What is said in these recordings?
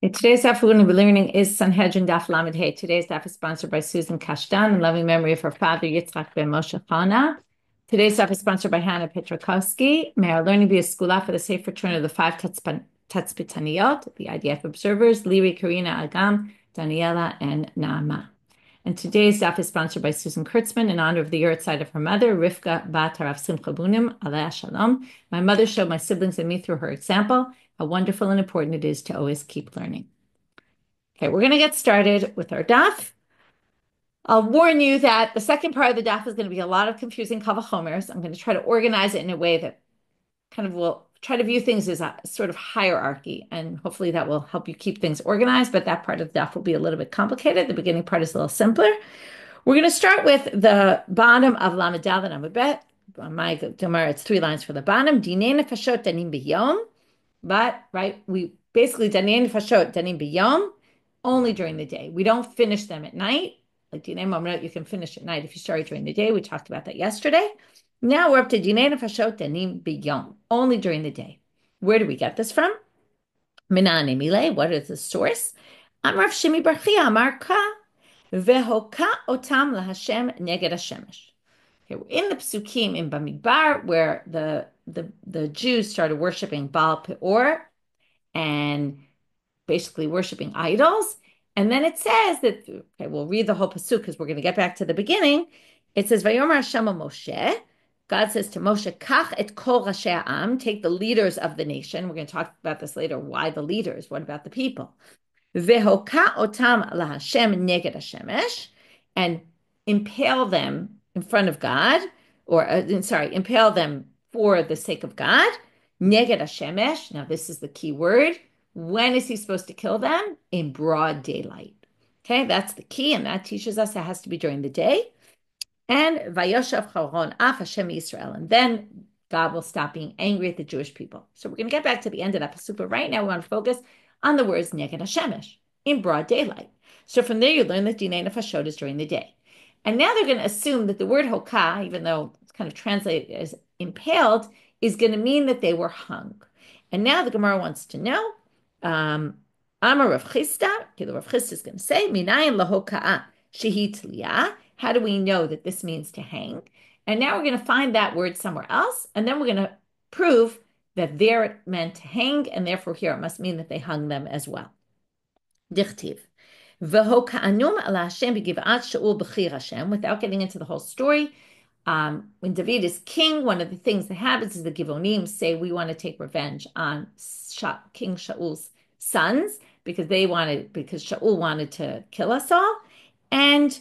Today's daf we're going to be learning is Sanhedrin daf Lamed Hey. Today's daf is sponsored by Susan Kashtan in loving memory of her father Yitzchak ben Moshe Chana. Today's daf is sponsored by Hannah Petrakowski. May our learning be a skula for the safe return of the five Tatzpitaniyot, the IDF observers, Liri, Karina, Agam, Daniela, and Naama. And today's daf is sponsored by Susan Kurtzman in honor of the yahrzeit of her mother, Rivka Bat Rav Simcha Bunim, Aleh Shalom. My mother showed my siblings and me through her example how wonderful and important it is to always keep learning. Okay, we're going to get started with our daf. I'll warn you that the second part of the daf is going to be a lot of confusing kavachomers. I'm going to try to organize it in a way that kind of will try to view things as a sort of hierarchy, and hopefully that will help you keep things organized, but that part of the daf will be a little bit complicated. The beginning part is a little simpler. We're going to start with the bottom of Lamed Dalet and Amud Bet. On my Gemara, it's 3 lines for the bottom. Dinei nefashot danim b'yom. But, right, we basically danim nefashot danim b'yom only during the day. We don't finish them at night. Like dinei mamrot, you can finish at night if you start during the day. We talked about that yesterday. Now we're up to dinei nefashot danim b'yom, only during the day. Where do we get this from? Minane mile, what is the source? Amar Shimi bar Chia Amar Ka vehoka otam laHashem neged hashemesh. Okay, we're in the psukim in Bamidbar where the Jews started worshiping Baal Peor and basically worshiping idols. And then it says that, okay, we'll read the whole pasuk because we're going to get back to the beginning. It says, Vayomer Hashem Moshe. God says to Moshe, Kach et kol rashei am, take the leaders of the nation. We're going to talk about this later. Why the leaders? What about the people? Vehoka otam laHashem neged hashemesh, and impale them in front of God, or impale them for the sake of God. Neged hashemesh. Now this is the key word. When is he supposed to kill them? In broad daylight. Okay, that's the key, and that teaches us it has to be during the day. And Vayoshav Charon af Hashem Yisrael, and then God will stop being angry at the Jewish people. So we're going to get back to the end of that pasuk, but right now we want to focus on the words Neged Hashemesh, in broad daylight. So from there you learn that Dinei Nefashot is during the day. And now they're going to assume that the word Hokah, even though it's kind of translated as impaled, is going to mean that they were hung. And now the Gemara wants to know, Amar Rav Chisda, the Rav Chisda is going to say, Minayin lahoka'ah shehi tliyah. How do we know that this means to hang? And now we're going to find that word somewhere else, and then we're going to prove that there it meant to hang, and therefore here it must mean that they hung them as well. Dichtiv. V'hoka'anum ala Hashem b'giv'at Shaul b'chir Hashem. Without getting into the whole story, when David is king, one of the things that happens is the Gibeonites say, we want to take revenge on King Shaul's sons because Shaul wanted to kill us all. And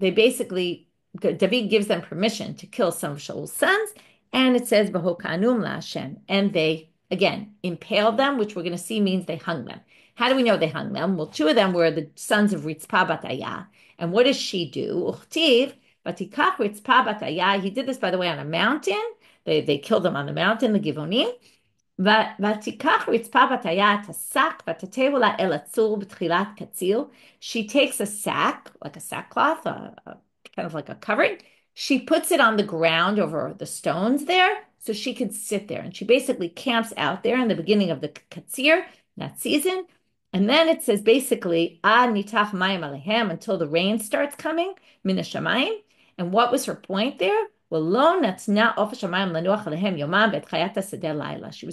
they basically, David gives them permission to kill some of Shaul's sons, and it says, V'hokanum la'Hashem, and they, again, impaled them, which we're going to see means they hung them. How do we know they hung them? Well, 2 of them were the sons of Ritzpah bat Ayah, and what does she do? Uchtiv, Vatikach Ritzpah bat Ayah, he did this, by the way, on a mountain. They killed them on the mountain, the Givonim. ותיקח רצפה בתיה את השק ותתהו לה אל הצור בתחילת קציר. She takes a sack, like a sackcloth, kind of like a covering. She puts it on the ground over the stones there so she can sit there. And she basically camps out there in the beginning of the katsir, that season. And then it says basically, ad nitach mayim alehem, until the rain starts coming, min hashamayim. And what was her point there? She was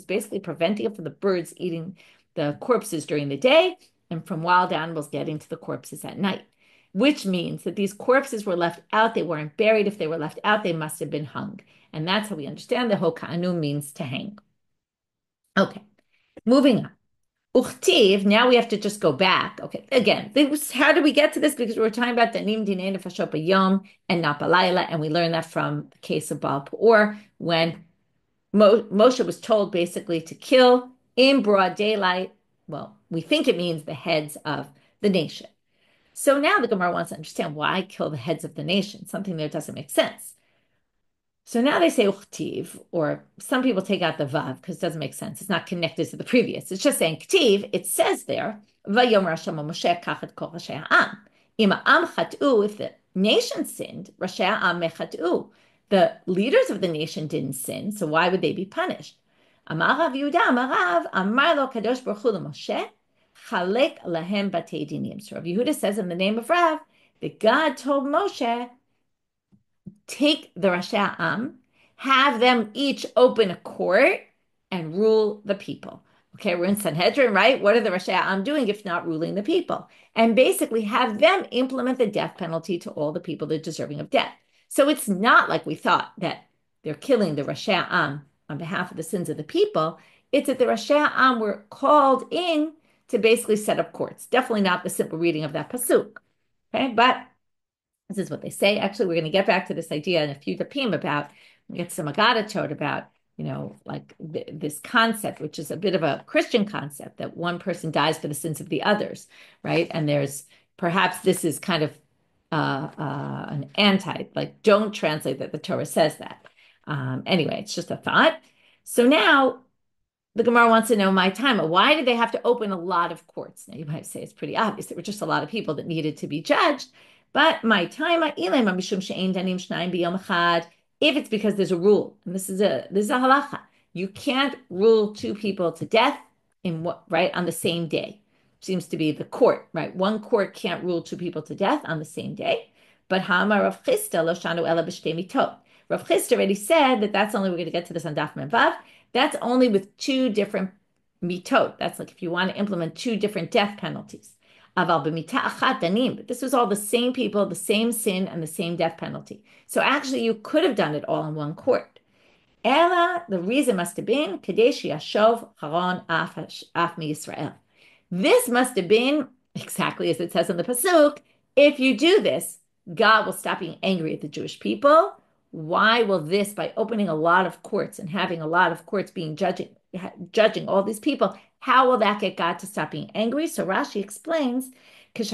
basically preventing it from the birds eating the corpses during the day and from wild animals getting to the corpses at night, which means that these corpses were left out. They weren't buried. If they were left out, they must have been hung. And that's how we understand the hoka'anu means to hang. Okay, moving on. Uchtiv, now we have to just go back. Okay, again, how did we get to this? Because we were talking about Danim Dinei Nefashot B'Yom and not B'Layla, and we learned that from the case of Baal Peor, when Moshe was told basically to kill in broad daylight. Well, we think it means the heads of the nation. So now the Gemara wants to understand why kill the heads of the nation, something that doesn't make sense. So now they say uchtiv, or some people take out the vav because it doesn't make sense. It's not connected to the previous. It's just saying ktiv. It says there, Vayomer Hashem Moshe kach et kol rashei ha'am. Im ha'am chat'u, if the nation sinned, rashei ha'am mechat'u. The leaders of the nation didn't sin, so why would they be punished? Amar Rav Yehuda, Amar Rav, Amar lo Kadosh Baruch Hu Moshe, Chalek lahem batei dinim. So Rabbi Yehuda says in the name of Rav that God told Moshe, take the Rasha Am, have them each open a court and rule the people. Okay, we're in Sanhedrin, right? What are the Rasha Am doing if not ruling the people? And basically have them implement the death penalty to all the people that are deserving of death. So it's not like we thought that they're killing the Rasha Am on behalf of the sins of the people. It's that the Rasha Am were called in to basically set up courts. Definitely not the simple reading of that pasuk. Okay, but this is what they say. Actually, we're going to get back to this idea in a few dapim about, we get some Agadah about, like this concept, which is a bit of a Christian concept, that one person dies for the sins of the others, right? And there's perhaps this is kind of an anti, like don't translate that the Torah says that. Anyway, it's just a thought. So now the Gemara wants to know my time. Why did they have to open a lot of courts? Now you might say it's pretty obvious. There were just a lot of people that needed to be judged. But my time, if it's because there's a rule, and this is a halacha, you can't rule two people to death in what right on the same day. Seems to be the court, right? One court can't rule two people to death on the same day. But Hama Rav Chisda lo shanu ela b'shtei mitot. Rav Chisda already said that that's only, we're going to get to this on Daf Memvav, that's only with two different mitot. That's like if you want to implement two different death penalties. Aval b'mita achat danim. But this was all the same people, the same sin, and the same death penalty. So actually, you could have done it all in one court. Ella, the reason must have been kadesh yashov haron af mi Yisrael. This must have been exactly as it says in the pasuk. If you do this, God will stop being angry at the Jewish people. Why will this, by opening a lot of courts and having a lot of courts being judging all these people, how will that get God to stop being angry? So Rashi explains, when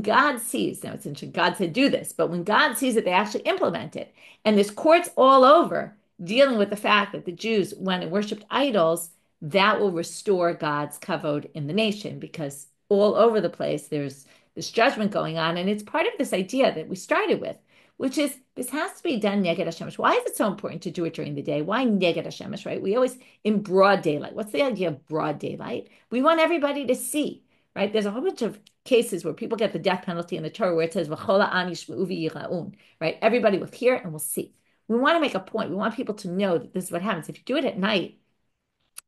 God sees, now it's interesting, God said do this, but when God sees that they actually implement it, and there's courts all over dealing with the fact that the Jews went and worshipped idols, that will restore God's kavod in the nation, because all over the place there's this judgment going on, and it's part of this idea that we started with, which is this has to be done neged Hashemesh. Why is it so important to do it during the day? Why neged Hashemesh, right? We always, in broad daylight. What's the idea of broad daylight? We want everybody to see, right? There's a whole bunch of cases where people get the death penalty in the Torah where it says, V'chola an yishma'u v'yiraun, right? Everybody will hear and will see. We want to make a point. We want people to know that this is what happens. If you do it at night,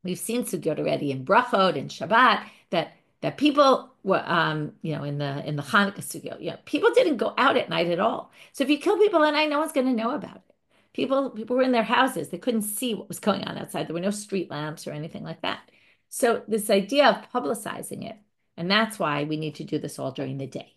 we've seen sugyot already in brachot and Shabbat that people were, in the Hanukkah sugyot, people didn't go out at night at all. So if you kill people at night, no one's going to know about it. People were in their houses; they couldn't see what was going on outside. There were no street lamps or anything like that. So this idea of publicizing it, and that's why we need to do this all during the day.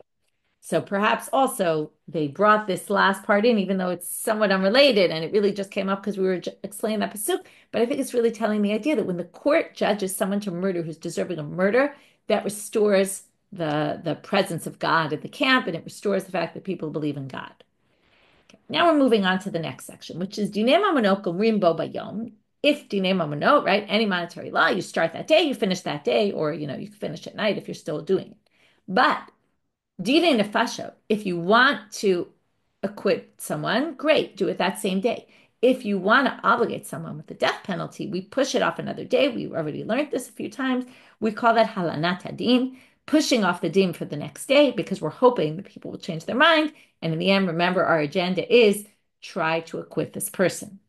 So perhaps also they brought this last part in, even though it's somewhat unrelated, and it really just came up because we were explaining that pasuk. But I think it's really telling the idea that when the court judges someone to murder who's deserving of murder, that restores the presence of God at the camp, and it restores the fact that people believe in God. Okay. Now we're moving on to the next section, which is Dinei Mamonot Gomrim Bo Bayom. If Dinei Mamonot, right, any monetary law, you start that day, you finish that day, or you can finish at night if you're still doing it. But Dinei Nefashot, if you want to acquit someone, great, do it that same day. If you want to obligate someone with the death penalty, we push it off another day. We already learned this a few times. We call that halanat hadin, pushing off the din for the next day, because we're hoping that people will change their mind. And in the end, remember, our agenda is try to acquit this person.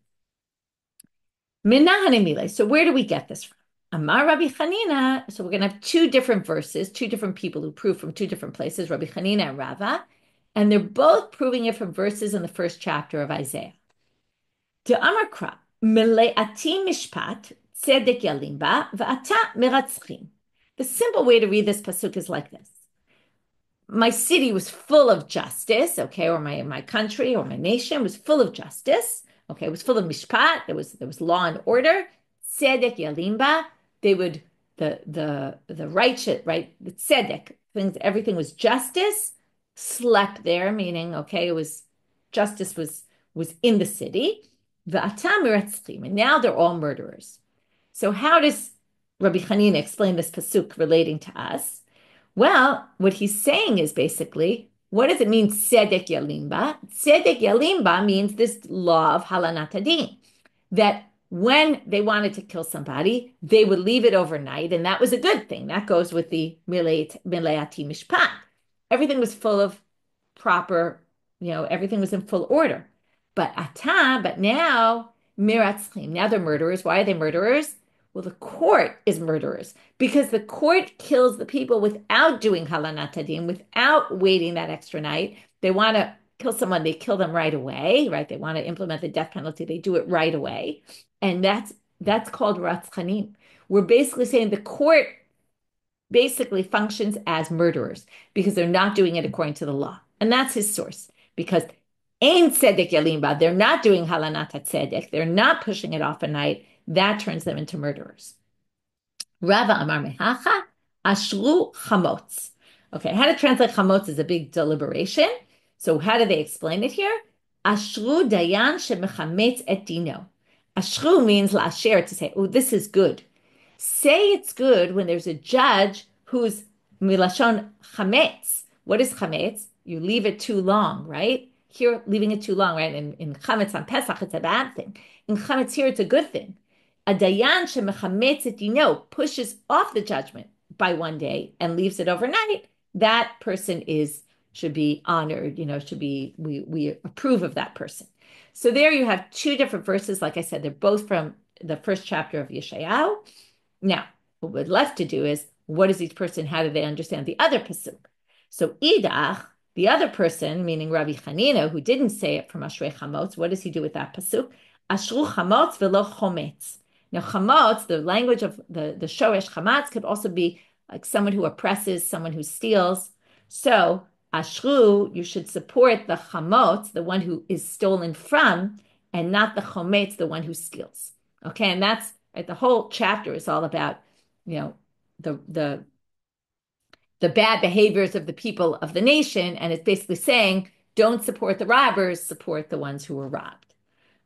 So where do we get this from? Amar Rabbi Chanina. So we're going to have two different verses, two different people who prove from two different places, Rabbi Chanina and Rava. And they're both proving it from verses in the first chapter of Isaiah. To Amarkra, Mele'ati mishpat, tzedek yalimba, va'ata meratzchim. The simple way to read this pasuk is like this. My city was full of justice, okay, or my country or my nation was full of justice, okay, it was full of mishpat, there was law and order, tzedek yalimba, they would, the righteous, right, the tzedek, everything was justice, slept there, meaning, okay, it was, justice was in the city, and now they're all murderers. So how does Rabbi Chanina explain this pasuk relating to us? Well, what he's saying is basically, what does it mean, tzedek yalimba? Tzedek yalimba means this law of halanat hadin, that when they wanted to kill somebody, they would leave it overnight, and that was a good thing. That goes with the mileati mishpat. Everything was full of proper, everything was in full order. But now, miratzchim, now they're murderers. Why are they murderers? Well, the court is murderers because the court kills the people without doing halanat hadin, without waiting that extra night. They want to kill someone, they kill them right away, right? They want to implement the death penalty, they do it right away. And that's called ratzchanim. We're basically saying the court basically functions as murderers because they're not doing it according to the law. And that's his source. Because ein tzedek yalimba, they're not doing halanat tzedek, they're not pushing it off a night. That turns them into murderers. Rava amar mehacha, ashru chamotz. Okay, how to translate chamotz is a big deliberation. So how do they explain it here? Ashru dayan shemechametz et dino. Ashru means la'asher, to say, oh, this is good. Say it's good when there's a judge who's milashon chametz. What is chametz? You leave it too long, right? Here, leaving it too long, right? In chametz on Pesach, it's a bad thing. In chametz here, it's a good thing. A dayan shemechametz et dino pushes off the judgment by one day and leaves it overnight. That person should be honored, we approve of that person. So there you have two different verses. Like I said, they're both from the first chapter of Yeshayahu. Now, what we're left to do is, what is each person, how do they understand the other pasuk? So idach, the other person, meaning Rabbi Chanina, who didn't say it from Ashrei Chamotz, what does he do with that pasuk? Ashru chamotz velo chometz. Now, chamotz, the language of the shoresh chamatz, could also be like someone who oppresses, someone who steals. So, ashru, you should support the chamotz, the one who is stolen from, and not the chometz, the one who steals. Okay, and that's right. The whole chapter is all about, the bad behaviors of the people of the nation, and it's basically saying, don't support the robbers, support the ones who were robbed.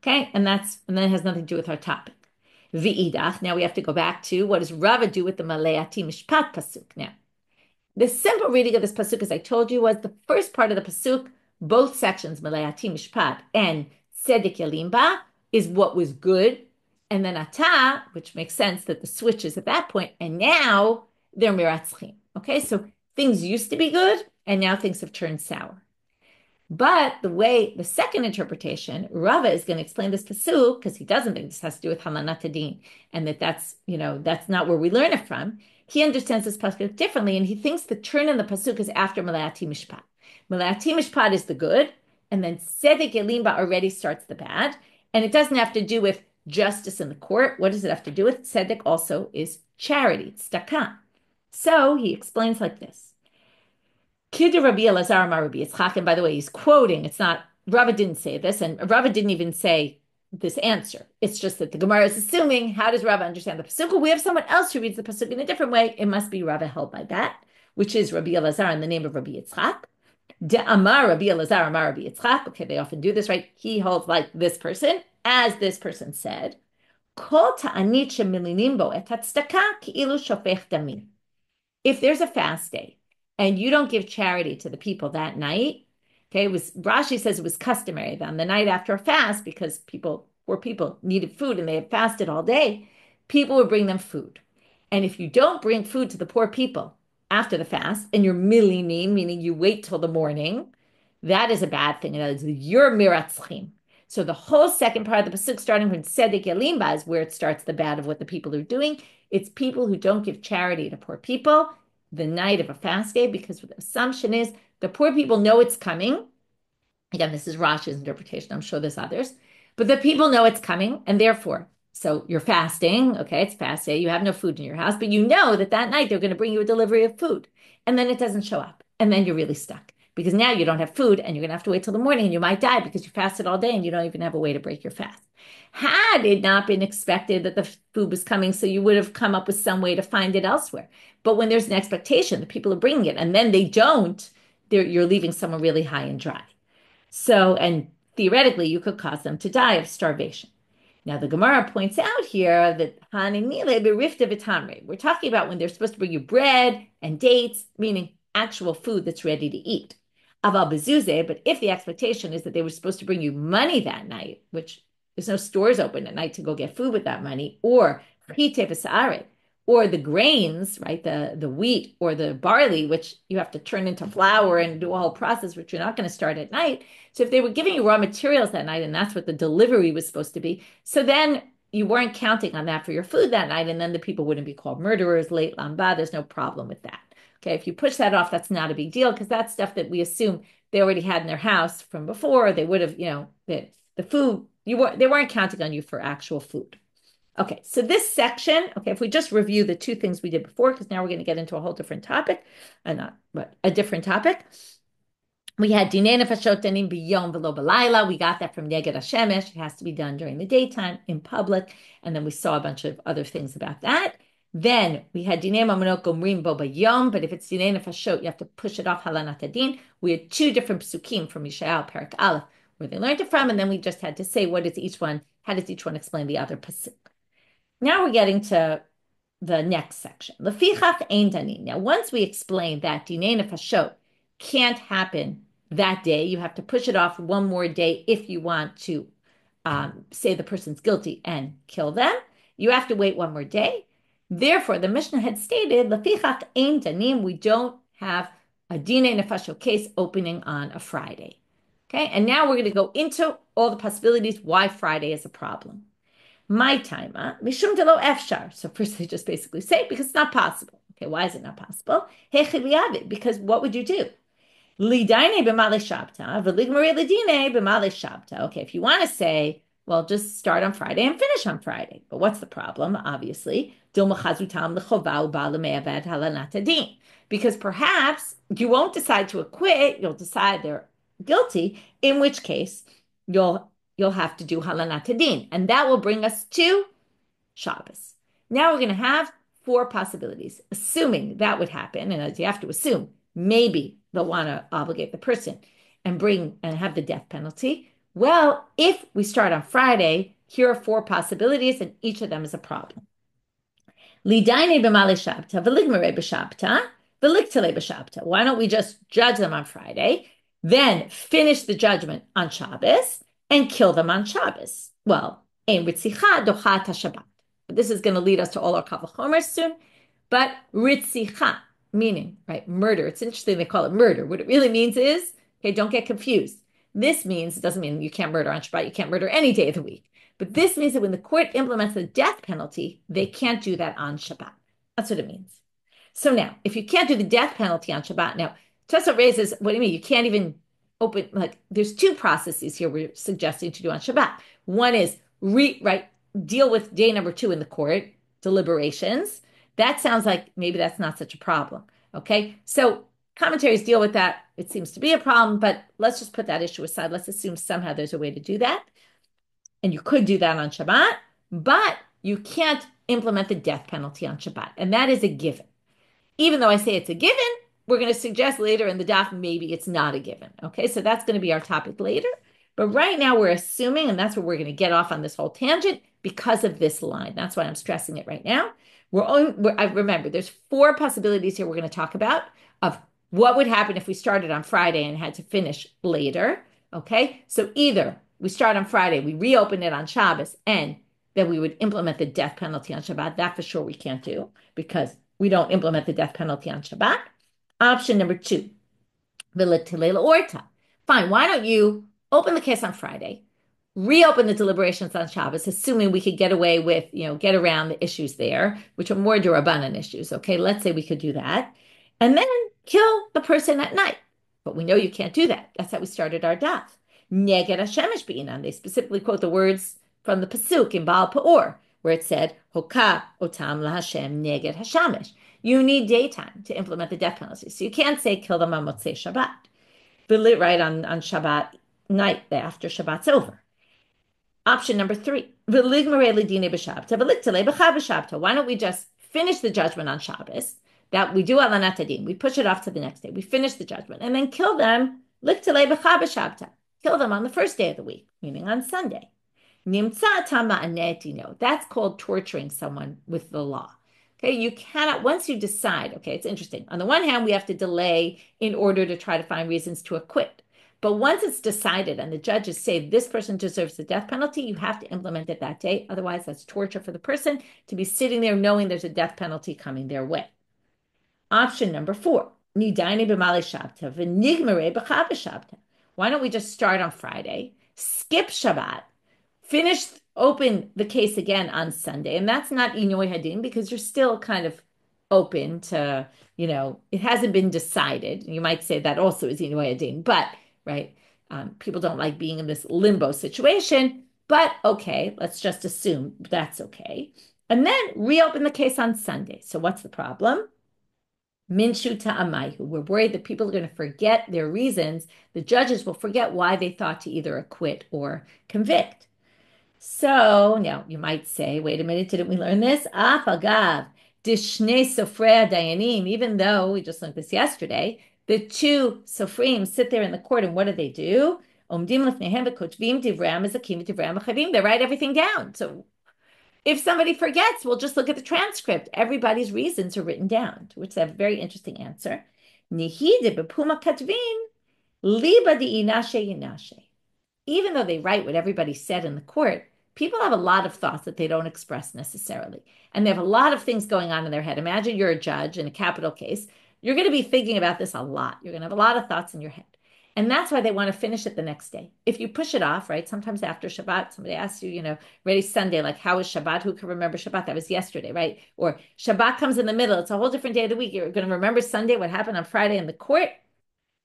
Okay, and that has nothing to do with our topic. V'idach. Now we have to go back to what does Rava do with the Maleati Mishpat pasuk. Now, the simple reading of this pasuk, as I told you, was the first part of the pasuk, both sections, Maleati Mishpat and Tzedek Yalimba, is what was good. And then Ata, which makes sense that the switch is at that point, and now they're miratzchim. Okay, so things used to be good, and now things have turned sour. But the second interpretation, Rava is going to explain this pasuk because he doesn't think this has to do with halanat hadin, and that's not where we learn it from. He understands this pasuk differently, and he thinks the turn in the pasuk is after Maleati Mishpat. Maleati Mishpat is the good, and then Tzedek Yalimba already starts the bad, and it doesn't have to do with justice in the court. What does it have to do with? Tzedek also is charity, tzedakah. So he explains like this. Kid Rabbi Elazar Amar Rabbi Yitzchak, and by the way, he's quoting. It's not, Rava didn't say this, and Rava didn't even say this answer. It's just that the Gemara is assuming, how does Rava understand the pasuk? Well, we have someone else who reads the pasuk in a different way. It must be Rava held by that, which is Rabbi Elazar in the name of Rabbi Yitzchak. De Amar Rabbi Elazar Amar Rabbi Yitzchak. Okay, they often do this, right? He holds like this person, as this person said. Kol ta'anit shemilinim bo et hatzedakah ki'ilu shofech damim. If there's a fast day and you don't give charity to the people that night, okay, Rashi says it was customary that on the night after a fast, because poor people needed food and they had fasted all day, people would bring them food. And if you don't bring food to the poor people after the fast, and you're milinim, meaning you wait till the morning, that is a bad thing. That is your miratzchim. So the whole second part of the pasuk, starting from Tzedek Yalimba, is where it starts the bad of what the people are doing. It's people who don't give charity to poor people the night of a fast day, because the assumption is the poor people know it's coming. Again, this is Rashi's interpretation. I'm sure there's others. But the people know it's coming, and therefore, so you're fasting, okay, it's fast day, you have no food in your house, but you know that night they're going to bring you a delivery of food, and then it doesn't show up, and then you're really stuck, because now you don't have food, and you're going to have to wait till the morning, and you might die because you fasted all day, and you don't even have a way to break your fast. Had it not been expected that the food was coming, so you would have come up with some way to find it elsewhere. But when there's an expectation, the people are bringing it, and then they don't, you're leaving someone really high and dry. So, and theoretically, you could cause them to die of starvation. Now, the Gemara points out here that we're talking about when they're supposed to bring you bread and dates, meaning actual food that's ready to eat. Aval bezuze, but if the expectation is that they were supposed to bring you money that night, which There's no stores open at night to go get food with that money, or or the grains, right? The wheat or the barley, which you have to turn into flour and do a whole process, which you're not going to start at night. So if they were giving you raw materials that night, and that's what the delivery was supposed to be, so then you weren't counting on that for your food that night, and then the people wouldn't be called murderers, late lamba. There's no problem with that. Okay, if you push that off, that's not a big deal because that's stuff that we assume they already had in their house from before. They would have, the food they weren't counting on you for actual food. Okay, so this section, okay, if we just review the two things we did before, because now we're going to get into a whole different topic, a different topic. We had dinei nefashot danim biyom v'lo b'layla. We got that from Neged Hashemesh. It has to be done during the daytime in public, and then we saw a bunch of other things about that. Then we had dinei mamonot gomrim bo bayom, but if it's dinei nefashot, you have to push it off halanat hadin. We had two different psukim from Yeshayahu Perak Aleph where they learned it from, and then we just had to say how does each one explain the other pasuk. Now we're getting to the next section. Lefichach ein danin. Now, once we explain that dinei nefashot can't happen that day, you have to push it off one more day if you want to say the person's guilty and kill them. You have to wait one more day. Therefore, the Mishnah had stated, Lefichach ein danim, we don't have a dinei nefashot case opening on a Friday. Okay, and now we're going to go into all the possibilities why Friday is a problem. My time, mishum delo efshar. So first they just basically say because it's not possible. Okay, why is it not possible? Because what would you do? Lidaine b'malei shabta, v'ligmarei lidine b'malei shabta. Okay, if you want to say, well, just start on Friday and finish on Friday. But what's the problem? Obviously, because perhaps you won't decide to acquit. You'll decide they're guilty. In which case, you'll have to do halanat hadin, and that will bring us to Shabbos. Now we're going to have four possibilities, assuming that would happen, and as you have to assume, maybe they'll want to obligate the person and have the death penalty. Well, if we start on Friday, here are four possibilities, and each of them is a problem. Lidaine b'malei shabta, v'ligmarei b'shabta, v'liktale b'shabta. Why don't we just judge them on Friday, then finish the judgment on Shabbos, and kill them on Shabbos? Well, ein ritzicha dochat Shabbat. This is going to lead us to all our kal v'chomer soon. But ritzicha, meaning, right, murder. It's interesting they call it murder. What it really means is, okay, don't get confused. This means, it doesn't mean you can't murder on Shabbat. You can't murder any day of the week. But this means that when the court implements the death penalty, they can't do that on Shabbat. That's what it means. So now, if you can't do the death penalty on Shabbat, now, Tosafot raises, what do you mean? You can't even open, like, there's two processes here we're suggesting to do on Shabbat. One is deal with day number 2 in the court, deliberations. That sounds like maybe that's not such a problem. Okay, so commentaries deal with that. It seems to be a problem, but let's just put that issue aside. Let's assume somehow there's a way to do that. And you could do that on Shabbat, but you can't implement the death penalty on Shabbat. And that is a given. Even though I say it's a given, we're going to suggest later in the daf, maybe it's not a given. Okay, so that's going to be our topic later. But right now we're assuming, and that's where we're going to get off on this whole tangent because of this line. That's why I'm stressing it right now. I remember there's 4 possibilities here we're going to talk about of what would happen if we started on Friday and had to finish later. Okay, so either we start on Friday, we reopen it on Shabbos, and then we would implement the death penalty on Shabbat. That for sure we can't do because we don't implement the death penalty on Shabbat. Option number 2, orta. Fine, why don't you open the case on Friday, reopen the deliberations on Shabbos, assuming we could get away with, get around the issues there, which are more Rabbanit issues. Okay, let's say we could do that, and then kill the person at night. But we know you can't do that. That's how we started our daf. Neged Hashemesh b'inan. They specifically quote the words from the pasuk in Baal Peor, where it said, Hoka otam laHashem neged Hashemesh. You need daytime to implement the death penalty. So you can't say kill them on Motzei Shabbat. Right on Shabbat night after Shabbat's over. Option number 3, why don't we just finish the judgment on Shabbos, that we do halanat hadin, we push it off to the next day, we finish the judgment, and then kill them, kill them on the first day of the week, meaning on Sunday. That's called torturing someone with the law. Okay, you cannot, once you decide, okay, it's interesting. On the one hand, we have to delay in order to try to find reasons to acquit. But once it's decided and the judges say this person deserves the death penalty, you have to implement it that day. Otherwise, that's torture for the person to be sitting there knowing there's a death penalty coming their way. Option number 4, Nidani b'malei Shabta v'nigmere b'chav Shabta. Why don't we just start on Friday, skip Shabbat, open the case again on Sunday? And that's not inyoy hadin because you're still kind of open to, it hasn't been decided. You might say that also is inyoy hadin, but, right, people don't like being in this limbo situation. But okay, let's just assume that's okay. And then reopen the case on Sunday. So what's the problem? Minshu ta'amayhu. We're worried that people are going to forget their reasons. The judges will forget why they thought to either acquit or convict. So now you might say, wait a minute, didn't we learn this? Afagav dishnei sofrei dayanim. Even though we just learned this yesterday, the 2 sofrim sit there in the court, and what do? Omdim lefnehem v'kotvim divrei mazakim v'divrei machavim. They write everything down. So if somebody forgets, we'll just look at the transcript. Everybody's reasons are written down, to which they have a very interesting answer. Nihide b'puma katvin liba di inashe. Even though they write what everybody said in the court, people have a lot of thoughts that they don't express necessarily. And they have a lot of things going on in their head. Imagine you're a judge in a capital case. You're going to be thinking about this a lot. You're going to have a lot of thoughts in your head. And that's why they want to finish it the next day. If you push it off, right? Sometimes after Shabbat, somebody asks you, ready Sunday, like, how is Shabbat? Who can remember Shabbat? That was yesterday, right? Or Shabbat comes in the middle. It's a whole different day of the week. You're going to remember Sunday, what happened on Friday in the court.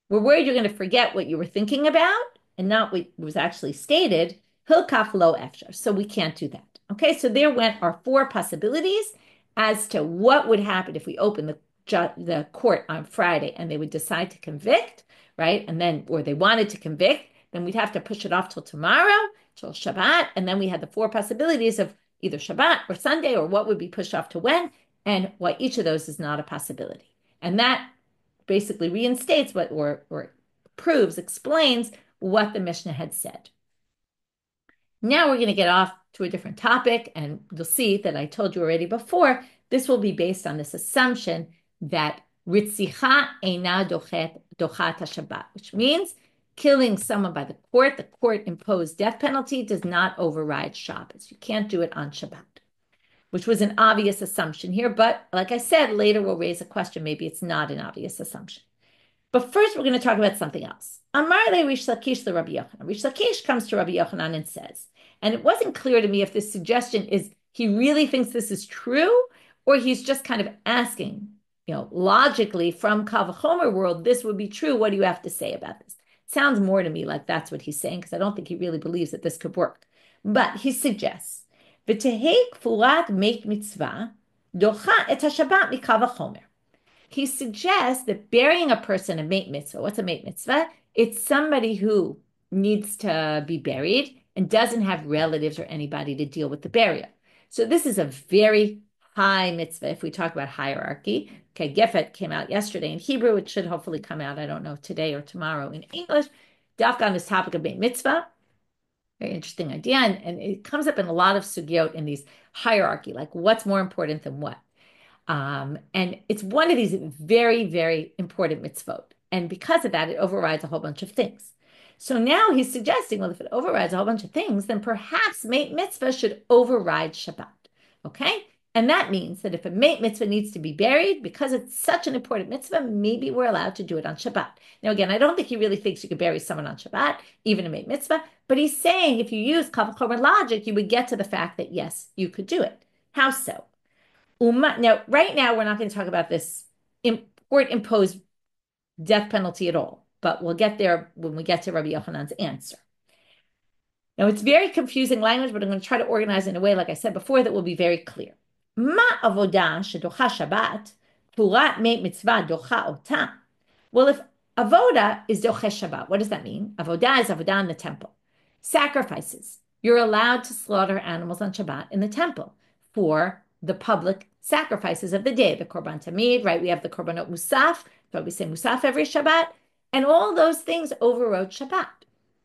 We're worried you're going to forget what you were thinking about and not what was actually stated. Hilkaf lo efshar. So we can't do that. Okay, so there went our 4 possibilities as to what would happen if we open the court on Friday and they would decide to convict, right? And then, or they wanted to convict, then we'd have to push it off till tomorrow, till Shabbat. And then we had the 4 possibilities of either Shabbat or Sunday, or what would be pushed off to when, and why each of those is not a possibility. And that basically reinstates what, or explains what the Mishnah had said. Now we're going to get off to a different topic, and you'll see that I told you already before, this will be based on this assumption that Ritzicha eina dochat Shabbat, which means killing someone by the court imposed death penalty does not override Shabbos. You can't do it on Shabbat, which was an obvious assumption here. But like I said, later we'll raise a question. Maybe it's not an obvious assumption. But first, we're going to talk about something else. Amar le Rish Lakish le Rabbi Yochanan. Rish Lakish comes to Rabbi Yochanan and says, and it wasn't clear to me if this suggestion is he really thinks this is true, or he's just kind of asking, logically from Kal V'chomer world, this would be true. What do you have to say about this? It sounds more to me like that's what he's saying, because I don't think he really believes that this could work. But he suggests, V'tehei kfurat meik mitzvah docha et haShabbat mikal v'chomer. He suggests that burying a person, a mate mitzvah. What's a mate mitzvah? It's somebody who needs to be buried and doesn't have relatives or anybody to deal with the burial. So this is a very high mitzvah if we talk about hierarchy. Okay, Gefet came out yesterday in Hebrew. It should hopefully come out, I don't know, today or tomorrow in English. Dafka on this topic of mate mitzvah. Very interesting idea. And it comes up in a lot of sugyot in these hierarchy, like what's more important than what. And it's one of these very, very important mitzvot. And because of that, it overrides a whole bunch of things. So now he's suggesting, well, if it overrides a whole bunch of things, then perhaps mate mitzvah should override Shabbat. Okay? And that means that if a mate mitzvah needs to be buried, because it's such an important mitzvah, maybe we're allowed to do it on Shabbat. Now, again, I don't think he really thinks you could bury someone on Shabbat, even a mate mitzvah, but he's saying if you use Kal V'chomer logic, you would get to the fact that, yes, you could do it. How so? Now, right now, we're not going to talk about this court-imposed death penalty at all, but we'll get there when we get to Rabbi Yochanan's answer. Now, it's very confusing language, but I'm going to try to organize it in a way, like I said before, that will be very clear. Ma avodah shedocha Shabbat, purat meit mitzvah docha ota. Well, if avodah is doche Shabbat, what does that mean? Avodah is avodah in the temple. Sacrifices. You're allowed to slaughter animals on Shabbat in the temple for the public sacrifices of the day, the Korban Tamid, right? We have the Korbanot Musaf, so we say Musaf every Shabbat, and all those things overrode Shabbat.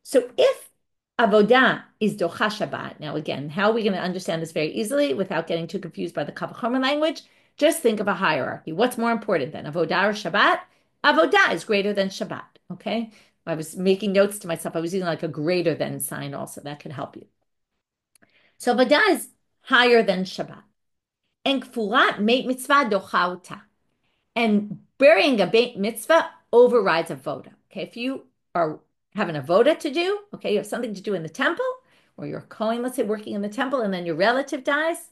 So if Avodah is Docha Shabbat, now again, how are we going to understand this very easily without getting too confused by the Kal V'chomer language? Just think of a hierarchy. What's more important than Avodah or Shabbat? Avodah is greater than Shabbat, okay? I was making notes to myself. I was using like a greater than sign also. That could help you. So avodah is higher than Shabbat. And kfurat meit mitzvah docha. And burying a beit mitzvah overrides avoda. Okay, if you are having avoda to do, okay, you have something to do in the temple, or you're Kohen, let's say, working in the temple, and then your relative dies,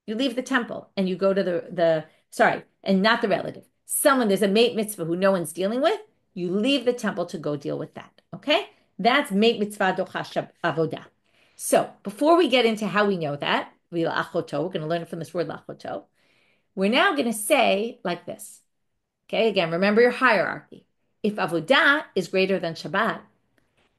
you leave the temple and you go to and not the relative. There's a meit mitzvah who no one's dealing with, you leave the temple to go deal with that. Okay, that's meit mitzvah docha avoda. So before we get into how we know that, we're going to learn it from this word lachoto. We're now going to say like this. Okay, again, remember your hierarchy. If avodah is greater than Shabbat,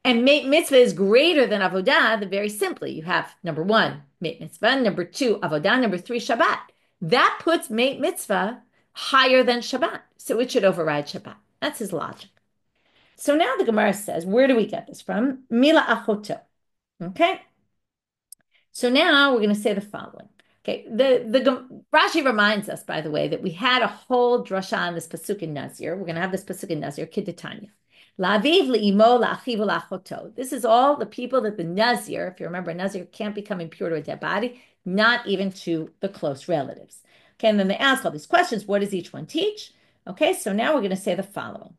and meit mitzvah is greater than avodah, then very simply, you have number one, meit mitzvah, number two, avodah, number three, Shabbat. That puts meit mitzvah higher than Shabbat, so it should override Shabbat. That's his logic. So now the Gemara says, where do we get this from? Mila achoto. Okay, so now we're going to say the following. Okay, the Rashi reminds us, by the way, that we had a whole drasha on this pasuk in Nazir. We're going to have this pasuk in Nazir, Kiddetanya. La'aviv li'imo la'achiv la'achoto. This is all the people that the Nazir, if you remember, Nazir can't become impure to a dead body, not even to the close relatives. Okay, and then they ask all these questions. What does each one teach? Okay, so now we're going to say the following.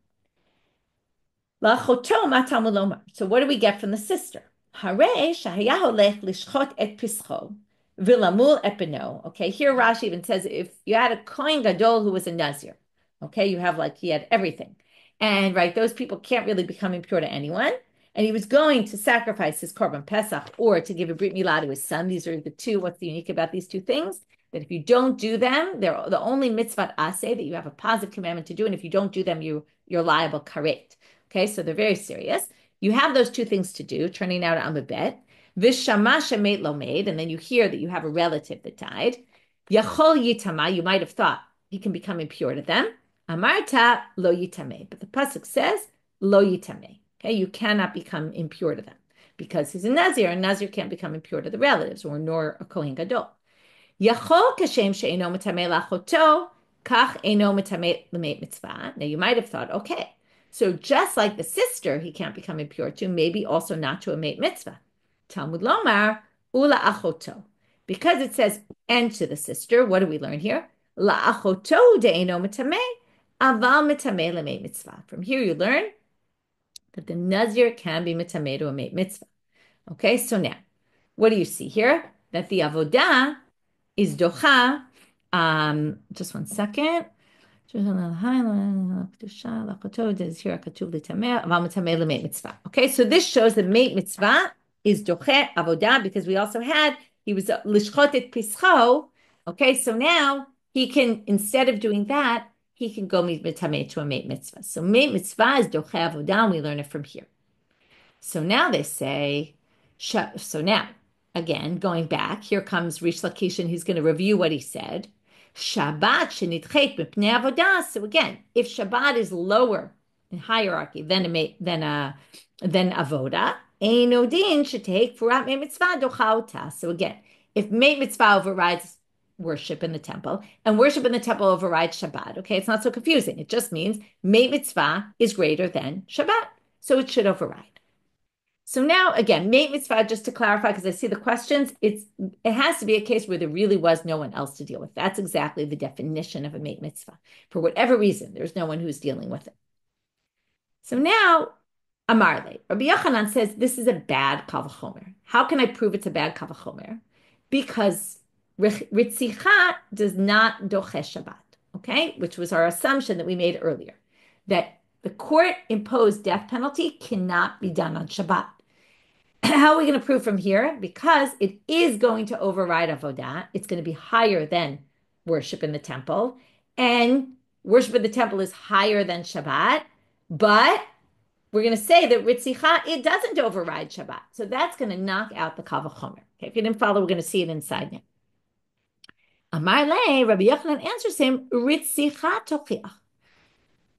La'achoto ma Talmud lomar. So what do we get from the sister? Hare shahaya holech lishchot et pischo. Vilamul epino. Okay, here Rashi even says if you had a Kohen Gadol who was a Nazir, okay, you have he had everything. And right, those people can't really become impure to anyone. And he was going to sacrifice his Korban Pesach or to give a Brit Milah to his son. These are the two. What's the unique about these two things? That if you don't do them, they're the only mitzvah aseh that you have a positive commandment to do. And if you don't do them, you're liable karet. Okay, so they're very serious. You have those two things to do, turning out Amabet. Vishama shemet lo made, and then you hear that you have a relative that died. Yachol yitama, you might have thought he can become impure to them. Amarta lo yitame, but the pasuk says lo yitame. Okay, you cannot become impure to them because he's a Nazir, and Nazir can't become impure to the relatives, or nor a Kohen Gadol. Yachol kashem she'eno mitame lachoto, kach eno mitame l'meit mitzvah. Now you might have thought, okay, so just like the sister, he can't become impure to, maybe also not to a meit mitzvah. Talmud lomar ula achoto, because it says and to the sister. What do we learn here? La achoto de'eno mitame, aval mitame lemeit mitzvah. From here you learn that the Nazir can be mitame to a meit mitzvah. Okay, so now what do you see here? That the avodah is docha. Just one second. Okay, so this shows that meit mitzvah is doche avodah, because we also had, he was lishchot et pischo. Okay, so now he can, instead of doing that, he can go mitameh to a meit mitzvah. So meit mitzvah is doche avodah, and we learn it from here. So now they say, so now, again, going back, here comes Rish Lakish, and he's going to review what he said. Shabbat shenitchet b'pnei avodah. So again, if Shabbat is lower in hierarchy than avoda, eino din should take furat meit mitzvah docha. So again, if meit mitzvah overrides worship in the temple, and worship in the temple overrides Shabbat, okay, it's not so confusing. It just means meit mitzvah is greater than Shabbat, so it should override. So now, again, meit mitzvah, just to clarify, because I see the questions, it has to be a case where there really was no one else to deal with. That's exactly the definition of a meit mitzvah. For whatever reason, there's no one who's dealing with it. So now, Amarle, Rabbi Yochanan says this is a bad kal v'chomer. How can I prove it's a bad kal v'chomer? Because ritzicha does not doche Shabbat, okay? Which was our assumption that we made earlier, that the court-imposed death penalty cannot be done on Shabbat. How are we going to prove from here? Because it is going to override avodah. It's going to be higher than worship in the temple. And worship in the temple is higher than Shabbat. But we're going to say that ritzicha, it doesn't override Shabbat. So that's going to knock out the kal v'chomer. Okay, if you didn't follow, we're going to see it inside now. Amar le, Rabbi Yochanan answers him, ritzicha tochiach.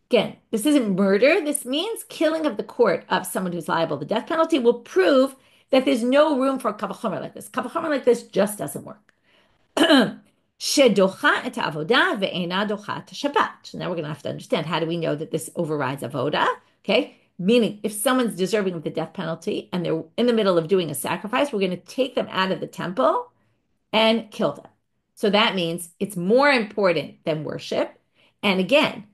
Again, this isn't murder. This means killing of the court of someone who's liable. The death penalty will prove that there's no room for a kal v'chomer like this. Kal v'chomer like this just doesn't work. Shedocha et avodah ve'ena docha et Shabbat. So now we're going to have to understand, how do we know that this overrides avodah? Okay, Meaning, if someone's deserving of the death penalty and they're in the middle of doing a sacrifice, we're going to take them out of the temple and kill them. So that means it's more important than worship. And again,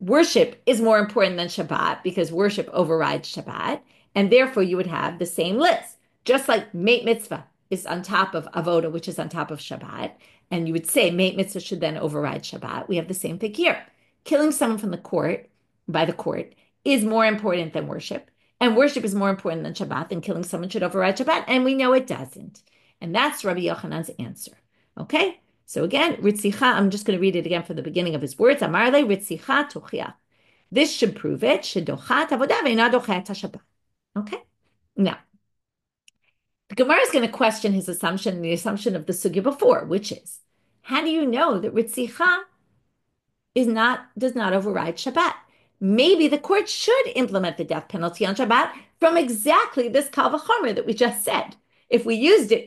worship is more important than Shabbat because worship overrides Shabbat. And therefore, you would have the same list. Just like Meit Mitzvah is on top of Avoda, which is on top of Shabbat. And you would say Meit Mitzvah should then override Shabbat. We have the same thing here. Killing someone from the court, by the court, is more important than worship. And worship is more important than Shabbat, and killing someone should override Shabbat. And we know it doesn't. And that's Rabbi Yochanan's answer. Okay? So again, Ritzicha, I'm just going to read it again from the beginning of his words. Amarle Ritzicha Tochia. This should prove it. Shedochat avodah ve'ina dochet Shabbat. Okay? Now, the Gemara is going to question his assumption, the assumption of the sugya before, which is, how do you know that Ritzicha does not override Shabbat? Maybe the court should implement the death penalty on Shabbat from exactly this kal v'chomer that we just said. If we used it,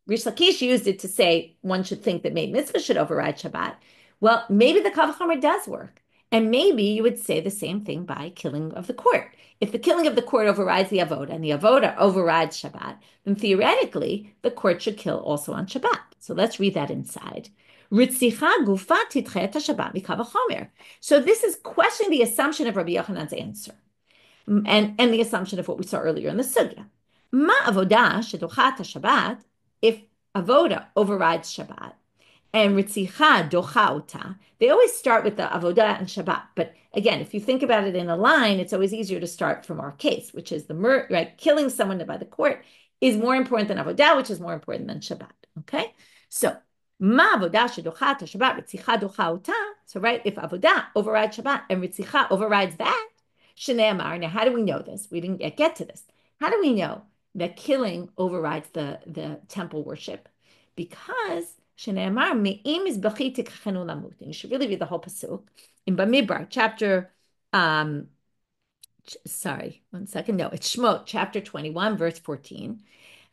Rish Lakish used it to say one should think that Meit Mitzvah should override Shabbat. Well, maybe the kal v'chomer does work. And maybe you would say the same thing by killing of the court. If the killing of the court overrides the avoda and the avoda overrides Shabbat, then theoretically the court should kill also on Shabbat. So let's read that inside. Ritzicha gufa titchet Shabbat mikal v'chomer. So this is questioning the assumption of Rabbi Yochanan's answer, and the assumption of what we saw earlier in the sugya. Ma avoda shedochat Shabbat. If avoda overrides Shabbat, and Ritzicha docha ota, they always start with the avodah and Shabbat. But again, if you think about it in a line, it's always easier to start from our case, which is right, killing someone by the court is more important than avodah, which is more important than Shabbat. Okay, so ma avodah shedocha Shabbat Ritzicha docha ota. So right, if avodah overrides Shabbat and Ritzicha overrides that, shnei amar. Now, how do we know this? We didn't yet get to this. How do we know that killing overrides the temple worship? Because Shene'emar me'im mizbechi tikachenu lamut. And you should really read the whole pasuk in Bamidbar, chapter. Sorry, 1 second. No, it's Shmot, chapter 21, verse 14.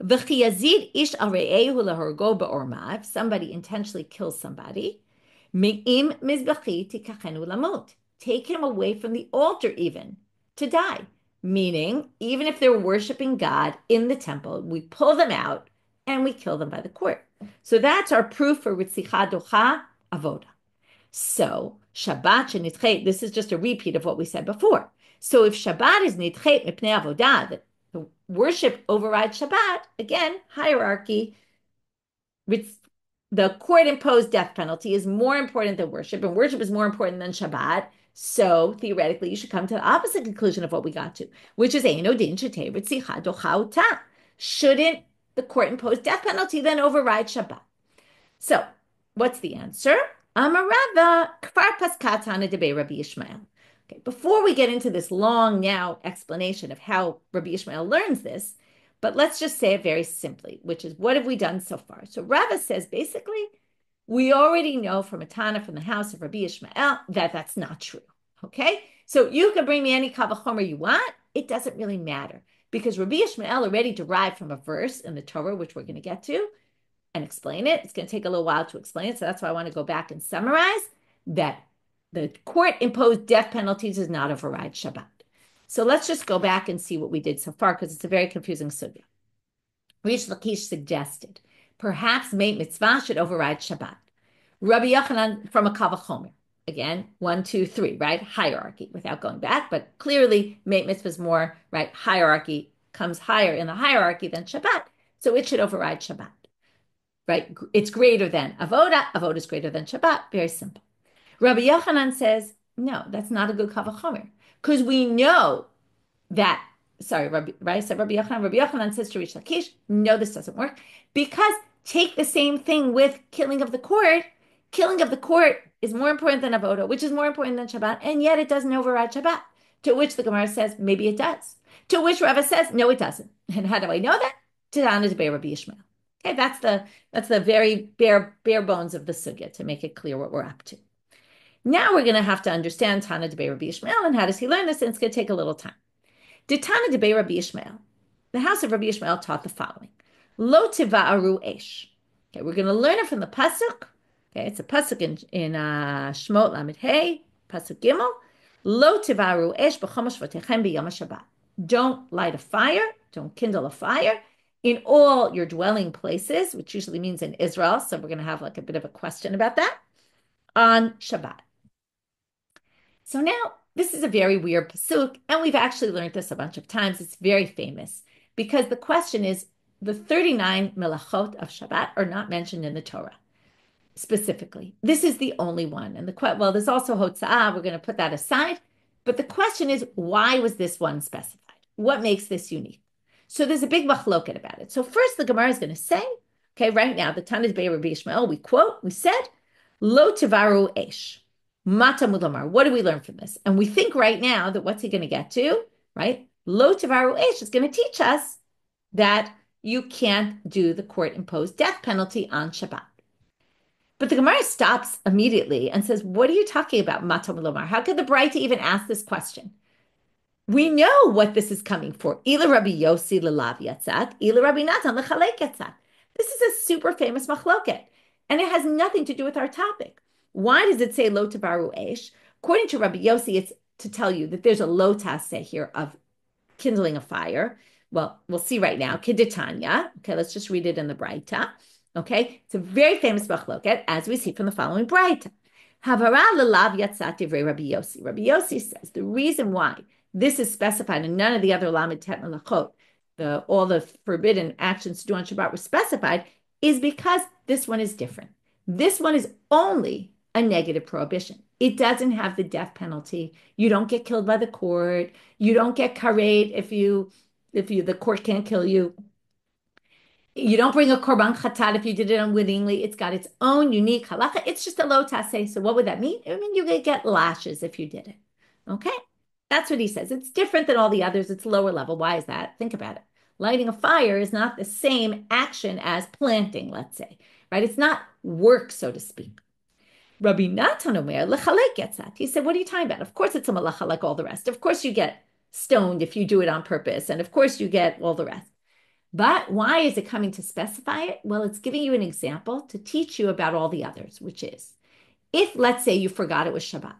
V'chi yazid ish al re'ehu lahorgo be'ormav. Somebody intentionally kills somebody. Me'im mizbechi tikachenu lamut. Take him away from the altar even to die. Meaning, even if they're worshiping God in the temple, we pull them out and we kill them by the court. So that's our proof for Ritzicha docha avoda. So Shabbat shenitchet, this is just a repeat of what we said before. So if Shabbat is nitchet mipnei avodah, that the worship overrides Shabbat, again, hierarchy, the court-imposed death penalty is more important than worship, and worship is more important than Shabbat. So theoretically, you should come to the opposite conclusion of what we got to, which is Eino din shetei Ritzicha docha ota. Shouldn't the court-imposed death penalty then override Shabbat? So, what's the answer? Amarava kfar paskatana debe Rabbi Yishmael. Okay, before we get into this long now explanation of how Rabbi Yishmael learns this, but let's just say it very simply, which is what have we done so far? So Rava says basically, we already know from a Tana from the house of Rabbi Yishmael that that's not true. Okay, so you can bring me any kal v'chomer you want. It doesn't really matter, because Rabbi Yishmael already derived from a verse in the Torah, which we're going to get to and explain it. It's going to take a little while to explain it, so that's why I want to go back and summarize that the court-imposed death penalties does not override Shabbat. So let's just go back and see what we did so far, because it's a very confusing sugya. Rish Lakish suggested perhaps Meit Mitzvah should override Shabbat. Rabbi Yochanan from a kal v'chomer. Again, 1, 2, 3, right? Hierarchy without going back, but clearly Meit Mitzvah is more, right? Hierarchy comes higher in the hierarchy than Shabbat, so it should override Shabbat, right? It's greater than Avoda. Avoda is greater than Shabbat. Very simple. Rabbi Yochanan says, no, that's not a good kal v'chomer, because we know that, Rabbi Yochanan says to Rish Lakish, no, this doesn't work, because take the same thing with killing of the court. Killing of the court is more important than avoda, which is more important than Shabbat, and yet it doesn't override Shabbat. To which the Gemara says, maybe it does. To which Rava says, no, it doesn't. And how do I know that? Tana debei Rabbi Yishmael. Okay, that's the very bare bones of the sugya to make it clear what we're up to. Now we're going to have to understand Tana debei Rabbi Yishmael, and how does he learn this? And it's going to take a little time. The Tana debei Rabbi Yishmael, the house of Rabbi Yishmael taught the following: Lo tiva'aru esh. Okay, we're going to learn it from the pasuk. Okay, it's a pasuk in Shmot Lamed Hey, pasuk Gimel. Lo tivaru esh b'chomosh v'techem b'yom Shabbat. Don't light a fire, don't kindle a fire in all your dwelling places, which usually means in Israel. So we're going to have like a bit of a question about that on Shabbat. So now this is a very weird pasuk, and we've actually learned this a bunch of times. It's very famous because the question is the 39 melachot of Shabbat are not mentioned in the Torah specifically. This is the only one. And well, there's also Hotza'ah. We're going to put that aside. But the question is, why was this one specified? What makes this unique? So there's a big machloket about it. So first, the Gemara is going to say, okay, right now, the Tanit Bei Rabbi Ishmael, we said, Lo tivaru esh. Mata mulamar. What do we learn from this? And we think right now that what's he going to get to, right? Lo tivaru esh is going to teach us that you can't do the court-imposed death penalty on Shabbat. But the Gemara stops immediately and says, what are you talking about, Mata mulamar? How could the Braita even ask this question? We know what this is coming for. Ila Rabbi Yossi lelav yatzat, ila Rabbi Natan lechalek yatzat. This is a super famous machloket, and it has nothing to do with our topic. Why does it say lo tivaru esh? According to Rabbi Yossi, it's to tell you that there's a lo taseh here of kindling a fire. Well, we'll see right now. Kedetanya. Okay, let's just read it in the Braita. Okay, it's a very famous machloket, as we see from the following Braita. Havara lelav yatzat divrei Rabbi Yossi. Rabbi Yossi says the reason why this is specified and none of the other lamed tet melachot, all the forbidden actions to do on Shabbat were specified, is because this one is different. This one is only a negative prohibition. It doesn't have the death penalty. You don't get killed by the court. You don't get karet if the court can't kill you. You don't bring a korban chatat if you did it unwittingly. It's got its own unique halacha. It's just a lo taseh. So what would that mean? It mean you could get lashes if you did it. Okay? That's what he says. It's different than all the others. It's lower level. Why is that? Think about it. Lighting a fire is not the same action as planting, let's say, right? It's not work, so to speak. Rabbi Natan Omer, lechalek yatzat. He said, what are you talking about? Of course it's a malacha like all the rest. Of course you get stoned if you do it on purpose. And of course you get all the rest. But why is it coming to specify it? Well, it's giving you an example to teach you about all the others, which is, if let's say you forgot it was Shabbat,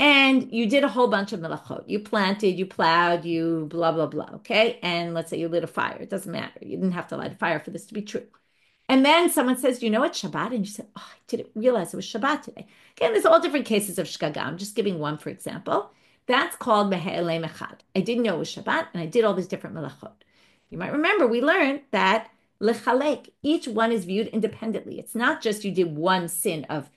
and you did a whole bunch of melachot. You planted, you plowed, you blah, blah, blah, okay? And let's say you lit a fire. It doesn't matter. You didn't have to light a fire for this to be true. And then someone says, you know what, Shabbat? And you said, oh, I didn't realize it was Shabbat today. Again, there's all different cases of shkaga. I'm just giving one, for example. That's called mehe'elem echad. I didn't know it was Shabbat, and I did all these different melachot. You might remember we learned that lechalek, each one is viewed independently. It's not just you did one sin of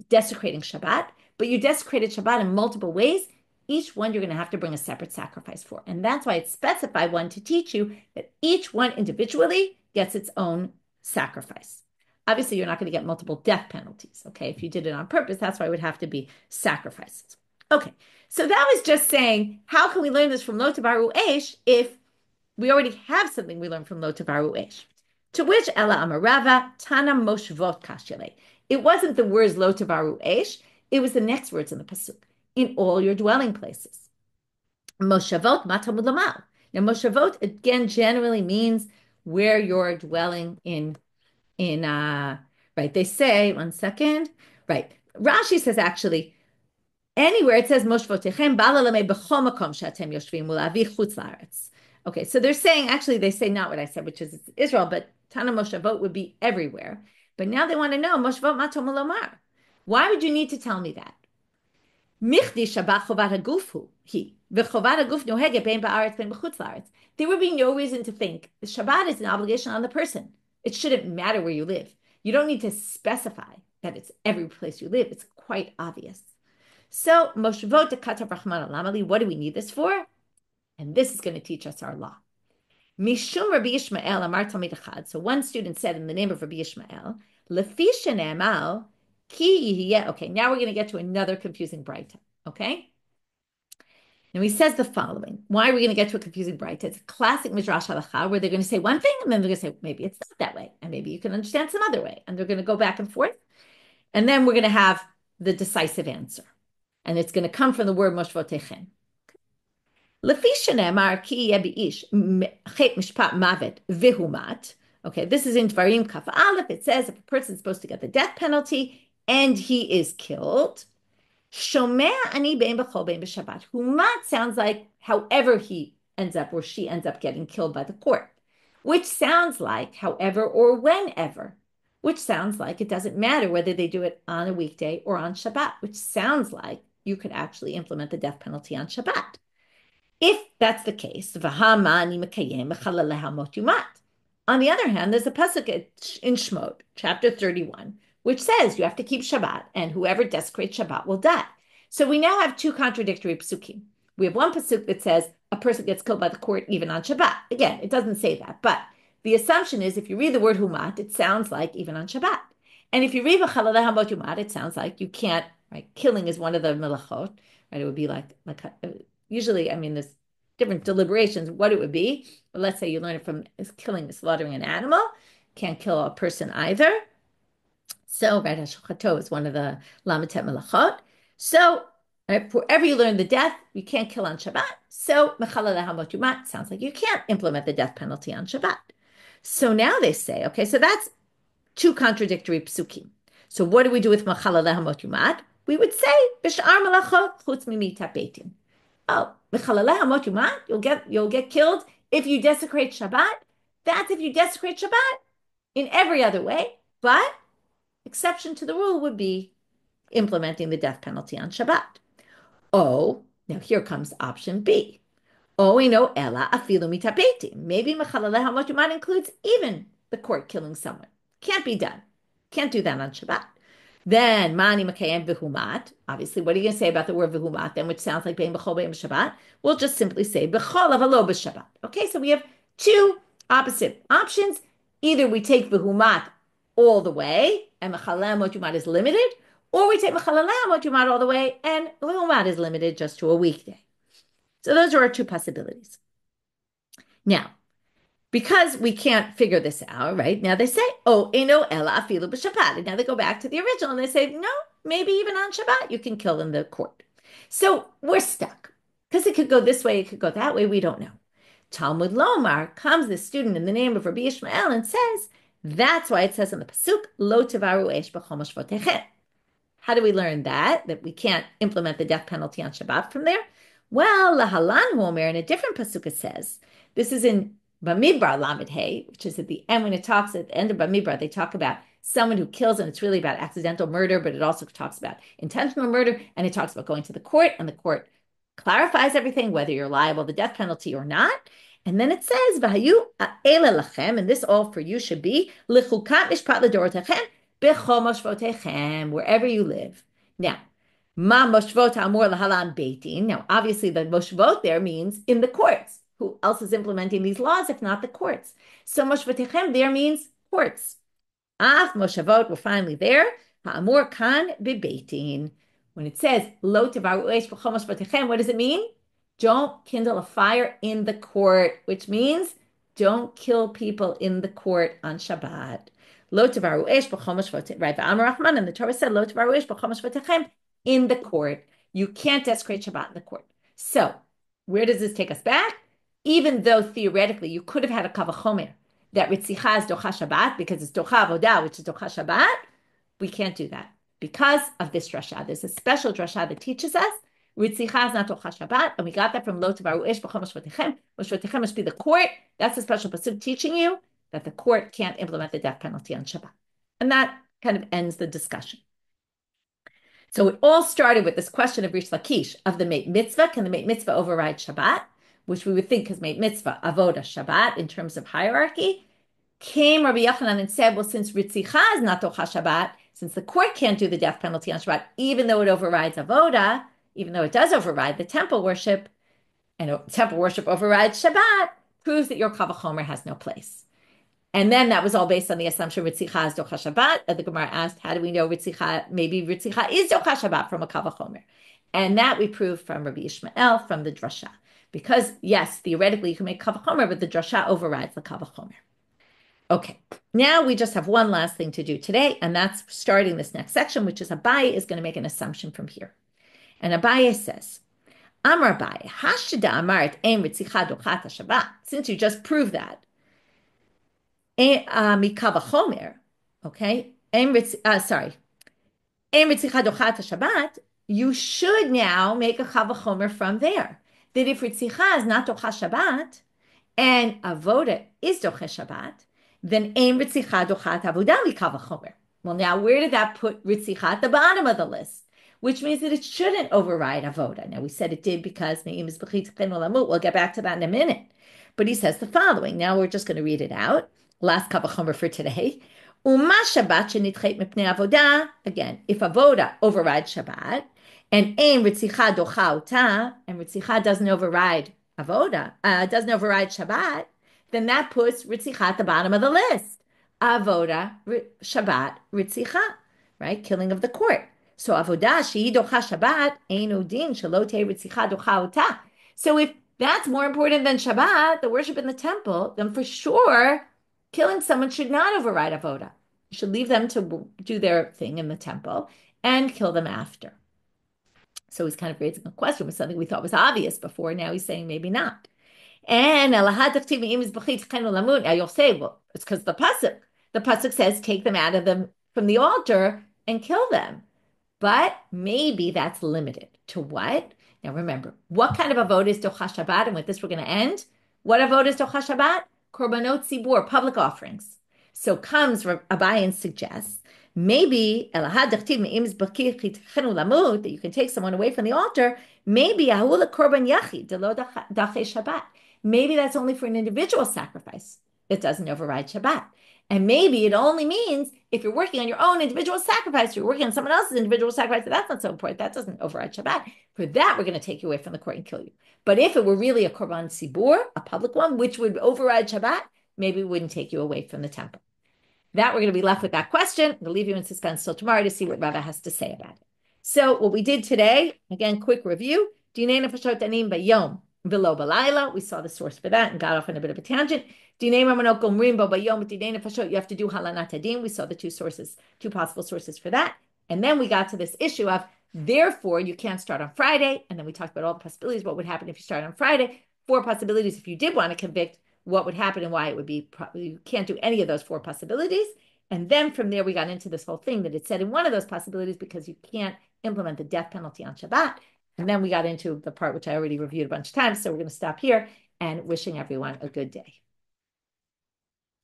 desecrating Shabbat, but you desecrated Shabbat in multiple ways. Each one you're going to have to bring a separate sacrifice for. And that's why it's specified one to teach you that each one individually gets its own sacrifice. Obviously, you're not going to get multiple death penalties, okay? If you did it on purpose, that's why it would have to be sacrifices. Okay, so that was just saying, how can we learn this from Lo Tivaru Esh if we already have something we learned from Lo Tivaru Esh? To which Ella Amarava, Tana Moshvot Kashile. It wasn't the words Lo Tivaru Esh, it was the next words in the pasuk. In all your dwelling places. Moshavot matamud lamal. Now, moshavot again generally means where you're dwelling in right. They say, one second, right. Rashi says actually, anywhere it says moshvotechem balalamei b'chol makom she'atem yoshvim ulavi chutz laaretz. Okay, so they're saying, actually they say not what I said, which is Israel, but Tana Moshavot would be everywhere. But now they want to know, Moshavot matamud lamar. Why would you need to tell me that? Michdi Shabbat chovat haguf he v'chovat haguf noheget bein ba'aretz bein b'chutz laaretz. There would be no reason to think the Shabbat is an obligation on the person. It shouldn't matter where you live. You don't need to specify that it's every place you live. It's quite obvious. So Moshvot dekatav Rachman Alamali. What do we need this for? And this is going to teach us our law. Mishum Rabbi Yishmael Amar Talmid Echad. So one student said in the name of Rabbi Yishmael, Lefi shene'amal. Okay, now we're going to get to another confusing Braita. Okay? And he says the following. Why are we going to get to a confusing Braita? It's a classic Midrash Halacha where they're going to say one thing and then they're going to say, maybe it's not that way. And maybe you can understand some other way. And they're going to go back and forth. And then we're going to have the decisive answer. And it's going to come from the word Moshvotechem. Lefi shene'amar ki yeh bi'ish chet mishpat mavet v'humat. Okay, this is in Dvarim Kaf Aleph. It says if a person is supposed to get the death penalty, and he is killed. Shomea ani bein b'chol bein b'Shabbat. Humat sounds like however he ends up or she ends up getting killed by the court, which sounds like however or whenever, which sounds like it doesn't matter whether they do it on a weekday or on Shabbat, which sounds like you could actually implement the death penalty on Shabbat. If that's the case, on the other hand, there's a pasuk in Shemot, chapter 31, which says you have to keep Shabbat, and whoever desecrates Shabbat will die. So we now have two contradictory psukim. We have one pasuk that says a person gets killed by the court even on Shabbat. Again, it doesn't say that, but the assumption is if you read the word humat, it sounds like even on Shabbat. And if you read v'chalaleh hamot yumat, it sounds like you can't, right? Killing is one of the melachot, right? It would be like usually, I mean, there's different deliberations what it would be. But let's say you learn it from killing, slaughtering an animal. Can't kill a person either. So, right, Hashchato is one of the Lamitet Melachot. So, right, wherever you learn the death, you can't kill on Shabbat. So, Mechalal Hamot Yumat sounds like you can't implement the death penalty on Shabbat. So now they say, okay, so that's two contradictory psukim. So what do we do with Mechalal Hamot Yumat? We would say, B'sh'ar Melachot chutz mimitat beitin. Oh, you'll get killed if you desecrate Shabbat. That's if you desecrate Shabbat in every other way. But exception to the rule would be implementing the death penalty on Shabbat. Oh, now here comes option B. Oh, we know Ella afilu mitapetim. Maybe mechalaleh hamot yumat includes even the court killing someone. Can't be done. Can't do that on Shabbat. Then mani makayem v'humat. Obviously, what are you going to say about the word v'humat then, which sounds like bein b'chol bein b'Shabbat? We'll just simply say b'chol avalo b'Shabbat. Okay, so we have two opposite options. Either we take v'humat all the way, and mechalaleh hamot yumat is limited, or we take mechalaleh hamot yumat all the way, and v'humat is limited just to a weekday. So those are our two possibilities. Now, because we can't figure this out, right? Now they say, oh, eno ela afilu b'Shabbat. And now they go back to the original and they say, no, maybe even on Shabbat you can kill in the court. So we're stuck because it could go this way, it could go that way. We don't know. Talmud Lomar comes the student in the name of Rabbi Ishmael and says, that's why it says in the pasuk, lo tevaru esh b'chol mashvotechem. How do we learn that we can't implement the death penalty on Shabbat from there? Well, lahalan homer in a different pasuk it says, this is in Bamidbar Lamed Hey, which is at the end when it talks at the end of Bamidbar, they talk about someone who kills, and it's really about accidental murder, but it also talks about intentional murder, and it talks about going to the court, and the court clarifies everything, whether you're liable to the death penalty or not. And then it says, V'hayu a'ele lachem, and this all for you should be, lichukat mishpat ledorotechem, b'chol moshvotechem, wherever you live. Now, ma moshvot amor lahalan beitin. Now, obviously, the moshvot there means in the courts. Who else is implementing these laws if not the courts? So moshvotechem there means courts. Af moshavot, we're finally there. Ha'amor kan bebeitin. When it says lo tevaru esh b'chol moshvotechem, what does it mean? Don't kindle a fire in the court, which means don't kill people in the court on Shabbat. Lo tevaru esh b'chol moshvotechem. Right, V'amar Rahman, and the Torah said lo tevaru esh b'chol moshvotechem in the court. You can't desecrate Shabbat in the court. So where does this take us back? Even though theoretically you could have had a kavachomer that ritzicha is docha Shabbat because it's docha avodah, which is docha Shabbat, we can't do that because of this drasha. There's a special drasha that teaches us ritzicha is not docha Shabbat, and we got that from lo tevaru esh b'chol moshvotechem. Moshvotechem must be the court. That's a special pasuk teaching you that the court can't implement the death penalty on Shabbat, and that kind of ends the discussion. So it all started with this question of Rish Lakish of the meit mitzvah. Can the meit mitzvah override Shabbat? Which we would think is made mitzvah, avoda, Shabbat, in terms of hierarchy, came Rabbi Yochanan and said, well, since ritzicha is not tocha Shabbat, since the court can't do the death penalty on Shabbat, even though it overrides avoda, even though it does override the temple worship, and temple worship overrides Shabbat, proves that your kavachomer has no place. And then that was all based on the assumption ritzicha is docha Shabbat. The Gemara asked, how do we know ritzicha, maybe ritzicha is docha Shabbat from a kavachomer? And that we proved from Rabbi Ishmael, from the drasha. Because, yes, theoretically, you can make kavachomer, but the drasha overrides the kavachomer. Okay, now we just have one last thing to do today, and that's starting this next section, which is Abaye is going to make an assumption from here. And Abaye says, Amar Abaye, hashida amaret ein ritzicha dochat Shabbat. Since you just proved that, mikavachomer, okay, ein ritzicha dochat Shabbat, you should now make a chavachomer from there. That if Ritzicha is not Docha Shabbat and Avoda is Docha Shabbat, then Ein Ritzicha Dochat Avoda Mikavachomer. Well, now where did that put Ritzicha at the bottom of the list? Which means that it shouldn't override Avoda. Now we said it did because we'll get back to that in a minute. But he says the following. Now we're just going to read it out. Last Kavachomer for today. Uma Shabbat shenitchet mipnei avoda. Again, if avoda overrides Shabbat, and ein ritzicha docha ota, and ritzicha doesn't override avoda, doesn't override Shabbat, then that puts ritzicha at the bottom of the list. Avoda, Shabbat, ritzicha, right? Killing of the court. So avoda shehi docha Shabbat ein udin shalote ritzicha docha ota. So if that's more important than Shabbat, the worship in the temple, then for sure killing someone should not override avoda. You should leave them to do their thing in the temple and kill them after. So he's kind of raising a question with something we thought was obvious before. Now he's saying maybe not. And now you'll say, well, it's because the pasuk says take them out of them from the altar and kill them. But maybe that's limited to what? Now remember, what kind of avodah is Docha Shabbat? And with this we're going to end. What avodah is Docha Shabbat? Korbanot Tzibur, public offerings. So comes Abai and suggests, maybe that you can take someone away from the altar, maybe korban yachid, Shabbat. Maybe that's only for an individual sacrifice. It doesn't override Shabbat. And maybe it only means if you're working on your own individual sacrifice, you're working on someone else's individual sacrifice, that's not so important. That doesn't override Shabbat. For that, we're going to take you away from the court and kill you. But if it were really a korban tzibur, a public one, which would override Shabbat, maybe we wouldn't take you away from the temple. That we're going to be left with that question. We'll leave you in suspense till tomorrow to see what Rava has to say about it. So what we did today, again, quick review. Dinei nefashot anim bayom v'lo balayla. We saw the source for that and got off on a bit of a tangent. Dinei ramanot gomrim bo bayom dinei nefashot. You have to do halanat hadin. We saw the two possible sources for that. And then we got to this issue of, therefore, you can't start on Friday. And then we talked about all the possibilities. What would happen if you start on Friday? 4 possibilities if you did want to convict. What would happen and why it would be, you can't do any of those 4 possibilities. And then from there, we got into this whole thing that it said in one of those possibilities because you can't implement the death penalty on Shabbat. And then we got into the part which I already reviewed a bunch of times. So we're going to stop here and wishing everyone a good day.